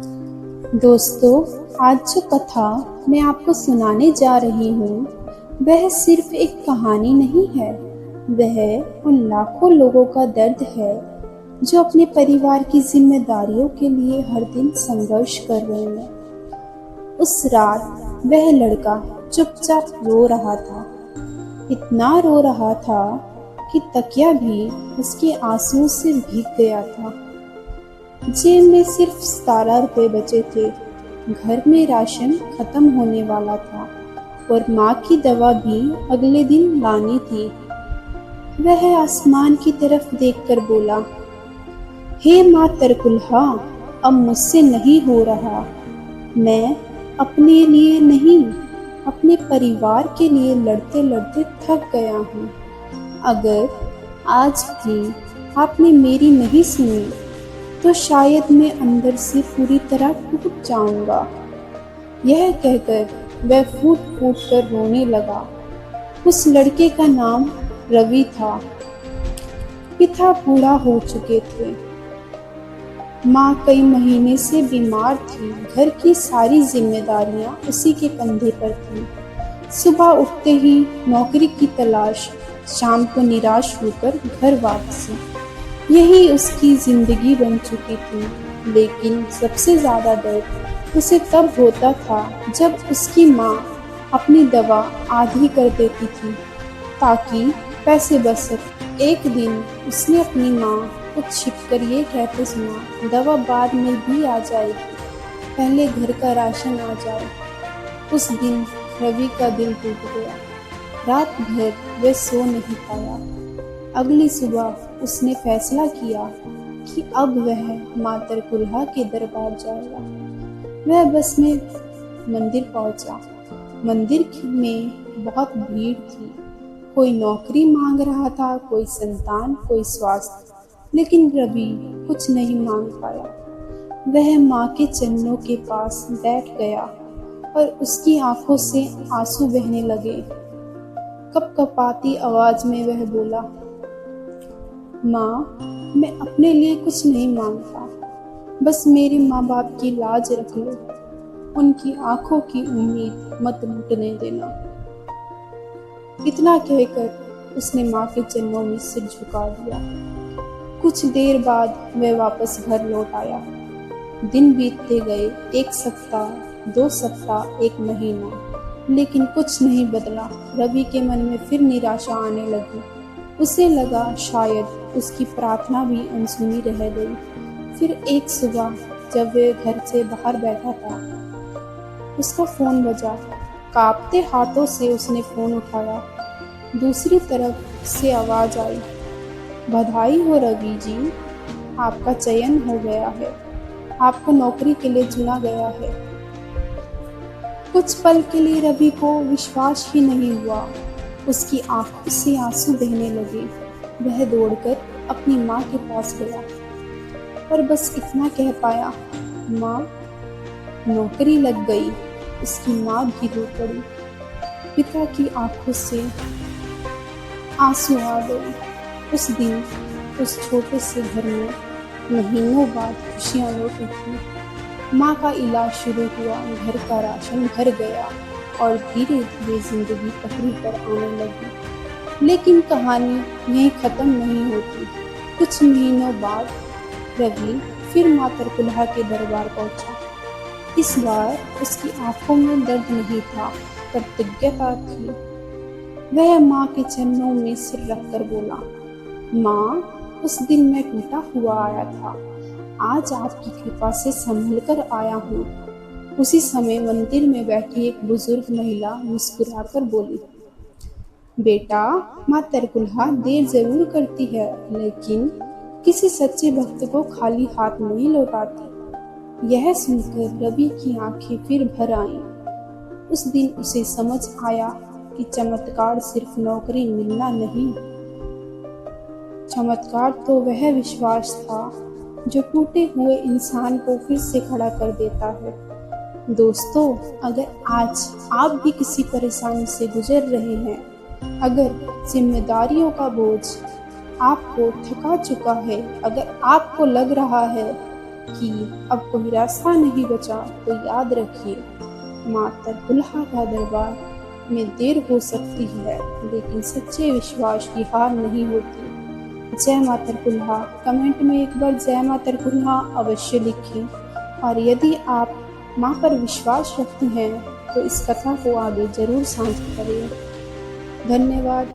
दोस्तों, आज जो कथा मैं आपको सुनाने जा रही हूँ वह सिर्फ एक कहानी नहीं है। वह उन लाखों लोगों का दर्द है जो अपने परिवार की जिम्मेदारियों के लिए हर दिन संघर्ष कर रहे हैं। उस रात वह लड़का चुपचाप रो रहा था। इतना रो रहा था कि तकिया भी उसके आंसुओं से भीग गया था। जेब में सिर्फ 17 रुपए बचे थे। घर में राशन खत्म होने वाला था और माँ की दवा भी अगले दिन लानी थी। वह आसमान की तरफ देखकर बोला, हे माँ तरकुलहा, अब मुझसे नहीं हो रहा। मैं अपने लिए नहीं, अपने परिवार के लिए लड़ते लड़ते थक गया हूँ। अगर आज भी आपने मेरी नहीं सुनी तो शायद मैं अंदर से पूरी तरह टूट जाऊंगा। यह कहकर वह फूट फूट कर रोने लगा। उस लड़के का नाम रवि था। पिता बूढ़ा हो चुके थे। माँ कई महीने से बीमार थी। घर की सारी जिम्मेदारियां उसी के कंधे पर थी। सुबह उठते ही नौकरी की तलाश, शाम को निराश होकर घर वापसी, यही उसकी जिंदगी बन चुकी थी। लेकिन सबसे ज्यादा दर्द उसे तब होता था जब उसकी माँ अपनी दवा आधी कर देती थी ताकि पैसे बच सके। एक दिन उसने अपनी माँ को छिपकर ये कहते सुना, दवा बाद में भी आ जाएगी, पहले घर का राशन आ जाए। उस दिन रवि का दिल टूट गया। रात भर वह सो नहीं पाया। अगली सुबह उसने फैसला किया कि अब वह माँ तरकुलहा के दरबार जाएगा। वह बस में मंदिर पहुंचा। मंदिर में बहुत भीड़ थी। कोई नौकरी मांग रहा था, कोई संतान, कोई स्वास्थ्य, लेकिन रवि कुछ नहीं मांग पाया। वह माँ के चरणों के पास बैठ गया और उसकी आंखों से आंसू बहने लगे। कपकपाती आवाज में वह बोला, माँ, मैं अपने लिए कुछ नहीं मांगता, बस मेरे माँ बाप की लाज रख लो। उनकी आंखों की उम्मीद मत लूटने देना। इतना कहकर उसने माँ के चरणों में सिर झुका दिया। कुछ देर बाद वह वापस घर लौट आया। दिन बीतते गए, 1 सप्ताह, 2 सप्ताह, 1 महीना, लेकिन कुछ नहीं बदला। रवि के मन में फिर निराशा आने लगी। उसे लगा शायद उसकी प्रार्थना भी अनसुनी रह गई। फिर एक सुबह जब वह घर से बाहर बैठा था, उसका फोन बजा। कांपते हाथों से उसने फोन उठाया। दूसरी तरफ से आवाज आई, बधाई हो रवि जी, आपका चयन हो गया है, आपको नौकरी के लिए चुना गया है। कुछ पल के लिए रवि को विश्वास ही नहीं हुआ। उसकी आंखों से आंसू बहने लगे। वह दौड़कर अपनी माँ के पास गया और बस इतना कह पाया, माँ, नौकरी लग गई। उसकी माँ भी रो पड़ी। पिता की आंखों से आंसू आ गए। उस दिन उस छोटे से घर में महीनों बाद खुशियाँ लौटी थी। माँ का इलाज शुरू हुआ, घर का राशन भर गया और धीरे धीरे जिंदगी पटरी पर आने लगी। लेकिन कहानी यहीं खत्म नहीं होती। कुछ महीनों बाद रवि फिर माँ तरकुलहा के दरबार पहुंचा। इस बार उसकी आंखों में दर्द नहीं था, कृतज्ञता थी। वह माँ के चरणों में सिर रखकर बोला, माँ, उस दिन मैं टूटा हुआ आया था, आज आपकी कृपा से संभल कर आया हूँ। उसी समय मंदिर में बैठी एक बुजुर्ग महिला मुस्कुराकर बोली, बेटा, माँ तरकुलहा देर जरूर करती है, लेकिन किसी सच्चे भक्त को खाली हाथ नहीं लौटाती। यह सुनकर रवि की आंखें फिर भर आईं। उस दिन उसे समझ आया कि चमत्कार सिर्फ नौकरी मिलना नहीं, चमत्कार तो वह विश्वास था जो टूटे हुए इंसान को फिर से खड़ा कर देता है। दोस्तों, अगर आज आप भी किसी परेशानी से गुजर रहे हैं, अगर जिम्मेदारियों का बोझ आपको थका चुका है, अगर आपको लग रहा है कि अब कोई रास्ता नहीं बचा तो याद रखिए, माँ तरकुलहा का दरबार में देर हो सकती है लेकिन सच्चे विश्वास की हार नहीं होती। जय माँ तरकुलहा। कमेंट में एक बार जय माँ तरकुलहा अवश्य लिखें, और यदि आप माँ पर विश्वास रखते हैं तो इस कथा को आगे जरूर साझा करें। धन्यवाद।